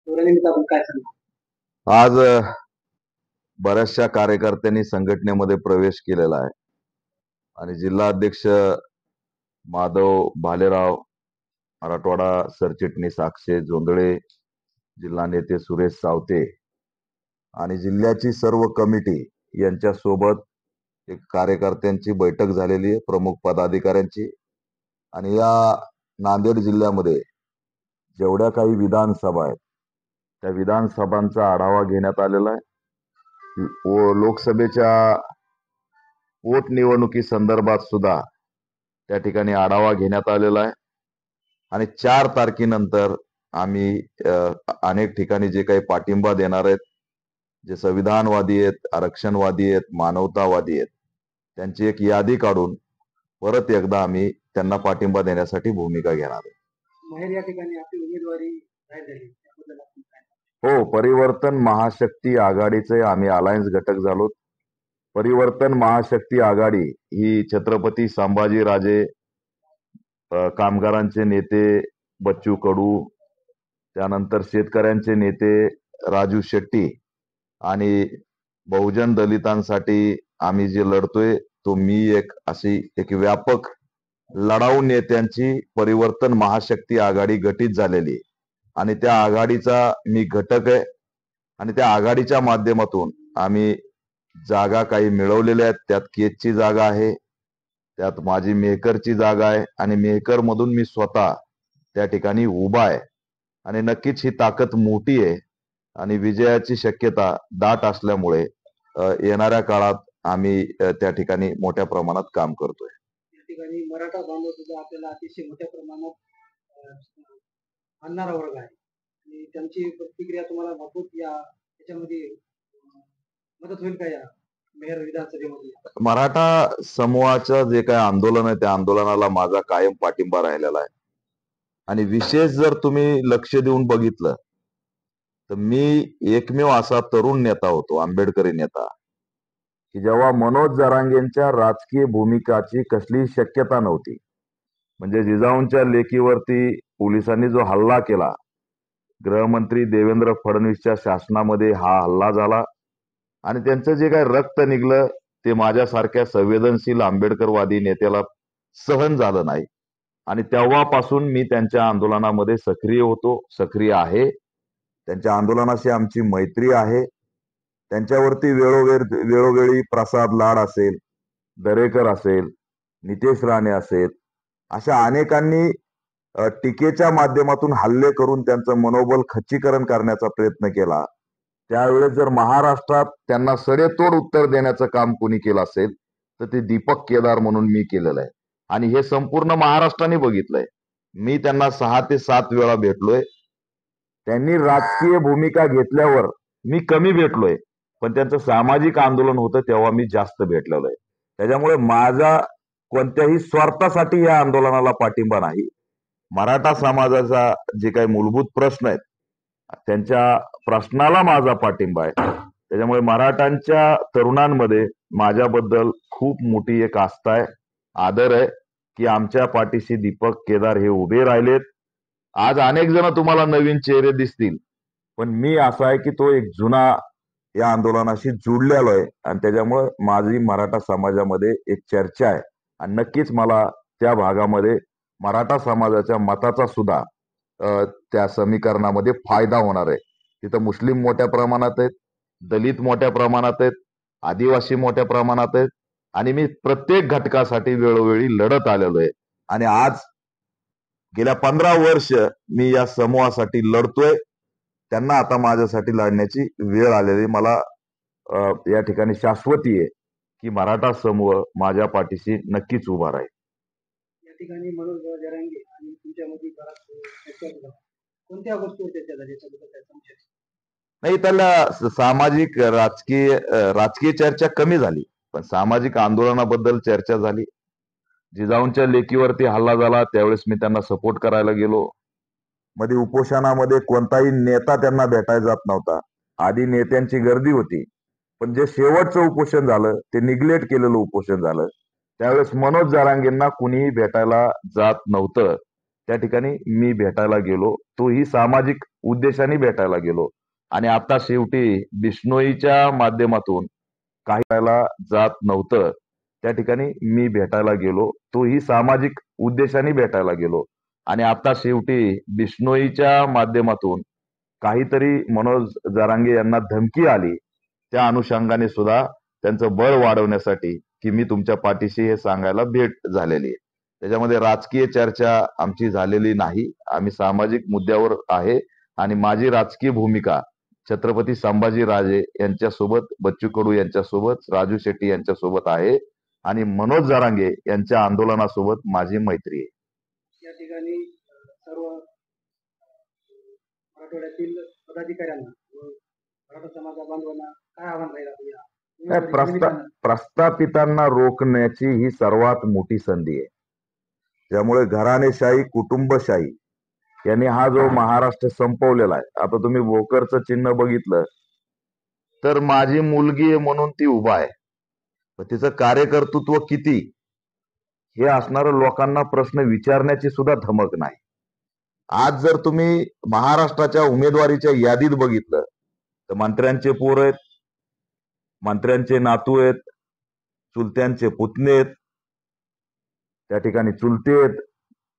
दौऱ्यानिमित्त आपण काय सांगणार? आज बऱ्याचशा कार्यकर्त्यांनी संघटनेमध्ये प्रवेश केलेला आहे आणि जिल्हा अध्यक्ष माधव भालेराव, मराठवाडा सरचिटणीस अक्षय जोंधळे, जिल्हा नेते सुरेश सावते आणि जिल्ह्याची सर्व कमिटी यांच्या सोबत एक कार्यकर्त्यांची बैठक झालेली आहे, प्रमुख पदाधिकाऱ्यांची. आणि या नांदेड जिल्ह्यामध्ये जेवढ्या काही विधानसभा आहेत त्या विधानसभांचा आढावा घेण्यात आलेला आहे. व लोकसभेच्या पोटनिवडणुकीसंदर्भात सुद्धा त्या ठिकाणी आढावा घेण्यात आलेला आहे. आणि 4 तारखेनंतर आम्ही अनेक ठिकाणी जे काही पाठिंबा देणार आहेत, जे संविधानवादी आहेत, आरक्षणवादी आहेत, मानवतावादी आहेत, त्यांची एक यादी काढून परत एकदा आम्ही त्यांना पाठिंबा देण्यासाठी भूमिका घेणार आहे. माहेर या ठिकाणी आपली उमेदवारी जाहीर झाली, त्याबद्दल आपण काय? हो, परिवर्तन महाशक्ती आघाडीचे आम्ही अलायन्स घटक झालो. परिवर्तन महाशक्ती आघाडी ही छत्रपती संभाजीराजे कामगारांचे नेते बच्चू कडू, त्यानंतर शेतकऱ्यांचे नेते राजू शेट्टी आणि बहुजन दलितांसाठी आम्ही जे लढतोय तो मी अशी एक व्यापक लढाऊ नेत्यांची परिवर्तन महाशक्ती आघाडी गठीत झालेली आणि त्या आघाडीचा मी घटक आहे. आणि त्या आघाडीच्या माध्यमातून आम्ही जागा काही मिळवलेल्या आहेत. त्यात केजची जागा आहे, त्यात माझी मेहकरची जागा आहे आणि मेहकर मधून मी स्वतः त्या ठिकाणी उभा आहे. आणि नक्कीच ही ताकद मोठी आहे आणि विजयाची शक्यता दाट असल्यामुळे येणाऱ्या काळात आम्ही त्या ठिकाणी मोठ्या प्रमाणात काम करतोय. या ठिकाणी मराठा बांधव सुद्धा आपल्याला अतिशय मोठ्या प्रमाणात आणणारा वर्ग आहे आणि त्यांची प्रतिक्रिया तुम्हाला भावूक याच्यामध्ये मदत होईल का या मेहर विधानसभेमध्ये? मराठा समूहाचं जे काही आंदोलन आहे त्या आंदोलनाला माझा कायम पाठिंबा राहिलेला आहे. आणि विशेष जर तुम्ही लक्ष देऊन बघितलं तर मी एकमेव असा तरुण नेता होतो, आंबेडकरी नेता, की जेव्हा मनोज जरांगेंच्या राजकीय भूमिकाची कसलीही शक्यता नव्हती. म्हणजे जिजाऊंच्या लेकीवरती पोलिसांनी जो हल्ला केला, गृहमंत्री देवेंद्र फडणवीसच्या शासनामध्ये हा हल्ला झाला आणि त्यांचं जे काही रक्त निघलं ते माझ्यासारख्या संवेदनशील आंबेडकरवादी नेत्याला सहन झालं नाही. आणि तेव्हापासून मी त्यांच्या आंदोलनामध्ये सक्रिय होतो, सक्रिय आहे. त्यांच्या आंदोलनाशी आमची मैत्री आहे. त्यांच्यावरती वेळोवेळी प्रसाद लाड असेल, दरेकर असेल, नितेश राणे असेल, अशा अनेकांनी टीकेच्या माध्यमातून हल्ले करून त्यांचं मनोबल खच्चीकरण करण्याचा प्रयत्न केला. त्यावेळेस जर महाराष्ट्रात त्यांना सडेतोड उत्तर देण्याचं काम कोणी केलं असेल तर ते दीपक केदार म्हणून मी केलेलं आहे. आणि हे संपूर्ण महाराष्ट्राने बघितलंय. मी त्यांना 6 ते 7 वेळा भेटलोय. त्यांनी राजकीय भूमिका घेतल्यावर मी कमी भेटलोय, पण त्यांचं सामाजिक आंदोलन होतं तेव्हा मी जास्त भेटलेलो आहे. त्याच्यामुळे माझा कोणत्याही स्वार्थासाठी या आंदोलनाला पाठिंबा नाही. मराठा समाजाचा जे काही मूलभूत प्रश्न आहेत त्यांच्या प्रश्नाला माझा पाठिंबा आहे. त्याच्यामुळे मराठ्यांच्या तरुणांमध्ये माझ्याबद्दल खूप मोठी एक आस्था आहे, आदर आहे, की आमच्या पाठीशी दीपक केदार हे उभे राहिलेत. आज अनेक जण तुम्हाला नवीन चेहरे दिसतील, पण मी असा आहे की तो एक जुना या आंदोलनाशी जुडलेलो आहे आणि त्याच्यामुळे माझी मराठा समाजामध्ये एक चर्चा आहे. आणि नक्कीच मला त्या भागामध्ये मराठा समाजाच्या मताचा सुद्धा त्या समीकरणामध्ये फायदा होणार आहे. तिथं मुस्लिम मोठ्या प्रमाणात आहेत, दलित मोठ्या प्रमाणात आहेत, आदिवासी मोठ्या प्रमाणात आहेत आणि मी प्रत्येक घटकासाठी वेळोवेळी लढत आलेलो आहे. आणि आज गेल्या 15 वर्ष मी या समूहासाठी लढतोय. त्यांना आता माझ्यासाठी लढण्याची वेळ आलेली मला या ठिकाणी शाश्वती आहे की मराठा समूह माझ्या पाठीशी नक्कीच उभा राहील. या ठिकाणी मनोज जरांगे आणि तुमच्यामध्ये कोणत्या गोष्टीवर चर्चा झाली याच्याबद्दल काय सांगू शकता? नाही, त्याला सामाजिक राजकीय चर्चा कमी झाली, पण सामाजिक आंदोलनाबद्दल चर्चा झाली. जिजाऊंच्या लेकीवरती हल्ला झाला त्यावेळेस मी त्यांना सपोर्ट करायला गेलो. मध्ये उपोषणामध्ये कोणताही नेता त्यांना भेटायला जात नव्हता. आधी नेत्यांची गर्दी होती, पण जे शेवटचं उपोषण झालं ते निग्लेक्ट केलेलं उपोषण झालं. त्यावेळेस मनोज जरांगेंना कुणीही भेटायला जात नव्हतं. त्या ठिकाणी मी भेटायला गेलो, तोही सामाजिक उद्देशाने भेटायला गेलो. आणि आता शेवटी बिश्नोईच्या माध्यमातून काही वेळेला जात नव्हतं, त्या ठिकाणी मी भेटायला गेलो, तोही सामाजिक उद्देशाने भेटायला गेलो. आणि आता शेवटी बिश्नोईच्या माध्यमातून काहीतरी मनोज जरांगे यांना धमकी आली, त्या अनुषंगाने सुद्धा त्यांचं बळ वाढवण्यासाठी की मी तुमच्या पाठीशी हे सांगायला भेट झालेली आहे. त्याच्यामध्ये राजकीय चर्चा आमची झालेली नाही. आम्ही सामाजिक मुद्द्यावर आहे आणि माझी राजकीय भूमिका छत्रपती संभाजी राजे यांच्यासोबत, बच्चू कडू यांच्यासोबत, राजू शेट्टी यांच्यासोबत आहे आणि मनोज जरांगे यांच्या आंदोलनासोबत माझी मैत्री आहे. या ठिकाणी सर्व मराठवाड्यातील पदाधिकाऱ्यांना व मराठा समाजा बांधवांना काय आव्हान राहील आपल्या काय प्रस्थापितांना रोखण्याची ही सर्वात मोठी संधी आहे. त्यामुळे घराणेशाही, कुटुंबशाही यांनी हा जो महाराष्ट्र संपवलेला आहे. आता तुम्ही भोकरचं चिन्ह बघितलं तर माझी मुलगी आहे म्हणून ती उभा आहे, पण तिचं कार्यकर्तृत्व किती हे असणारं लोकांना प्रश्न विचारण्याची सुद्धा धमक नाही. आज जर तुम्ही महाराष्ट्राच्या उमेदवारीच्या यादीत बघितलं तर मंत्र्यांचे पोर आहेत, मंत्र्यांचे नातू आहेत, चुलत्यांचे पुतणे आहेत, त्या ठिकाणी चुलते आहेत,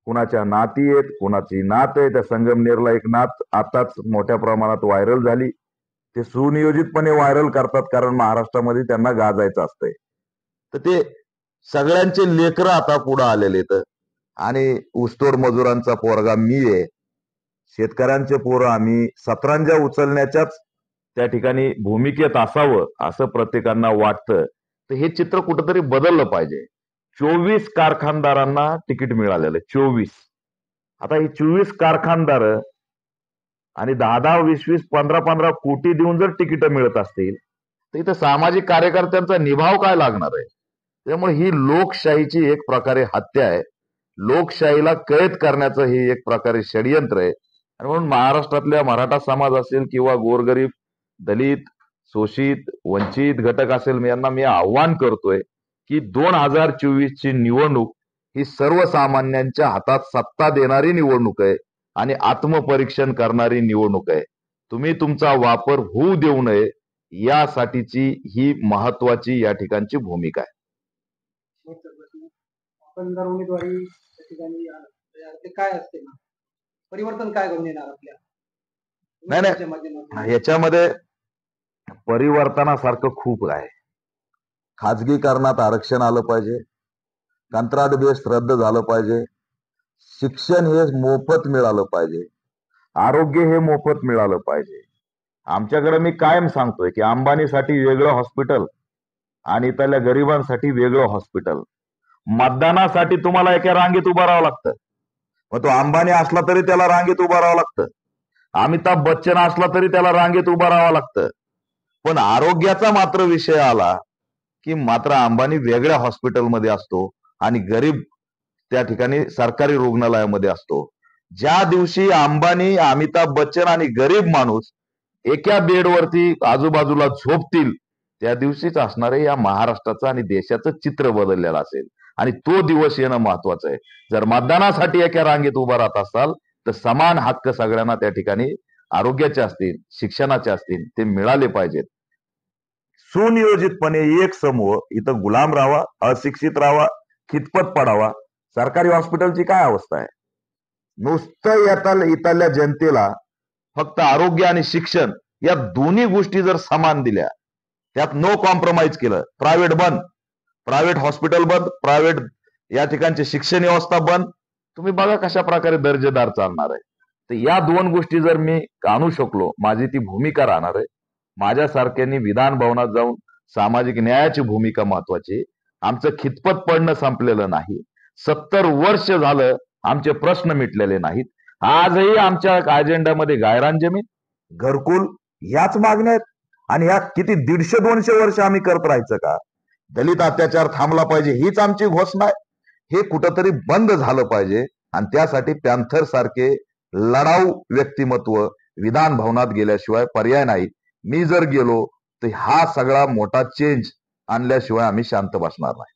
कुणाच्या नाती आहेत, कुणाची नात आहे. त्या संगमनेरला एक नात आताच मोठ्या प्रमाणात व्हायरल झाली. ते सुनियोजितपणे व्हायरल करतात कारण महाराष्ट्रामध्ये त्यांना गाजायचं असतंय. तर ते सगळ्यांचे लेकरं आता पुढे आलेले आहेत. आणि ऊसतोड मजुरांचा पोरगा मी आहे, शेतकऱ्यांचे पोरं आम्ही सतरंजा उचलण्याच्याच त्या ठिकाणी भूमिकेत असावं असं प्रत्येकांना वाटतं. तर हे चित्र कुठंतरी बदललं पाहिजे. 24 कारखानदारांना तिकीट मिळालेलं आहे. 24. आता ही 24 कारखानदार आणि 10-10, 20-20, 15-15 कोटी देऊन जर तिकीट मिळत असतील तर इथं सामाजिक कार्यकर्त्यांचा निभाव काय लागणार आहे? त्यामुळे ही लोकशाहीची एक प्रकारे हत्या आहे. लोकशाहीला कैद करण्याचं हे एक प्रकारे षडयंत्र आहे. आणि म्हणून महाराष्ट्रातल्या मराठा समाज असेल किंवा गोरगरीब, दलित, शोषित, वंचित घटक असेल, यांना मी आव्हान करतोय की 2024 ची निवडणूक ही सर्वसामान्यांच्या हातात सत्ता देणारी निवडणूक आहे आणि आत्मपरीक्षण करणारी निवडणूक आहे. तुम्ही तुमचा वापर होऊ देऊ नये यासाठीची ही महत्वाची या ठिकाणची भूमिका आहे. आपण जर उमेदवारी या ठिकाणी ते काय असते ना, परिवर्तन काय घडून येणार आपल्या नाही, याच्यामध्ये परिवर्तनासारखं खूप आहे. खाजगीकरणात आरक्षण आलं पाहिजे, कंत्राट बेस रद्द झालं पाहिजे, शिक्षण हे मोफत मिळालं पाहिजे, आरोग्य हे मोफत मिळालं पाहिजे. आमच्याकडे मी कायम सांगतोय की अंबानीसाठी वेगळं हॉस्पिटल आणि इथल्या गरिबांसाठी वेगळं हॉस्पिटल. मतदानासाठी तुम्हाला एका रांगेत उभं राहावं लागतं. मग तो अंबानी असला तरी त्याला रांगेत उभं राहावं लागतं, अमिताभ बच्चन असला तरी त्याला रांगेत उभं राहावं लागतं. पण आरोग्याचा मात्र विषय आला की मात्र अंबानी वेगळ्या हॉस्पिटलमध्ये असतो आणि गरीब त्या ठिकाणी सरकारी रुग्णालयामध्ये असतो. ज्या दिवशी अंबानी, अमिताभ बच्चन आणि गरीब माणूस एका बेडवरती आजूबाजूला झोपतील त्या दिवशीच असणारे या महाराष्ट्राचं आणि देशाचं चित्र बदललेलं असेल. आणि तो दिवस येणं महत्वाचं आहे. जर मतदानासाठी एका रांगेत उभा राहत असाल तर समान हक्क सगळ्यांना त्या ठिकाणी आरोग्याचे असतील, शिक्षणाचे असतील, ते मिळाले पाहिजेत. सुनियोजितपणे एक समूह इथं गुलाम राहावा, अशिक्षित राहावा, खितपत पडावा. सरकारी हॉस्पिटलची काय अवस्था आहे? नुसतं इथल्या जनतेला फक्त आरोग्य आणि शिक्षण या दोन्ही गोष्टी जर समान दिल्या, त्यात नो कॉम्प्रोमाइज केलं, प्रायव्हेट बंद, प्रायव्हेट हॉस्पिटल बंद, प्रायव्हेट या ठिकाणची शिक्षण व्यवस्था बंद, तुम्ही बघा कशा प्रकारे दर्जेदार चालणार आहे. तर या दोन गोष्टी जर मी आणू शकलो, माझी ती भूमिका राहणार आहे. माझ्यासारख्यांनी विधान भवनात जाऊन सामाजिक न्यायाची भूमिका महत्वाची. आमचं खितपत पडणं संपलेलं नाही. 70 वर्ष झालं आमचे प्रश्न मिटलेले नाहीत. आजही आमच्या अजेंड्यामध्ये गायरान जमीन, घरकुल ह्याच मागण्या आहेत. आणि ह्या किती 150-200 वर्ष आम्ही करत राहायचं का? दलित अत्याचार थांबला पाहिजे हीच आमची घोषणा आहे. हे कुठंतरी बंद झालं पाहिजे आणि त्यासाठी पॅन्थर सारखे लढाऊ व्यक्तिमत्व विधान भवनात गेल्याशिवाय पर्याय नाही. मी जर गेलो तर हा सगळा मोठा चेंज आणल्याशिवाय आम्ही शांत बसणार नाही.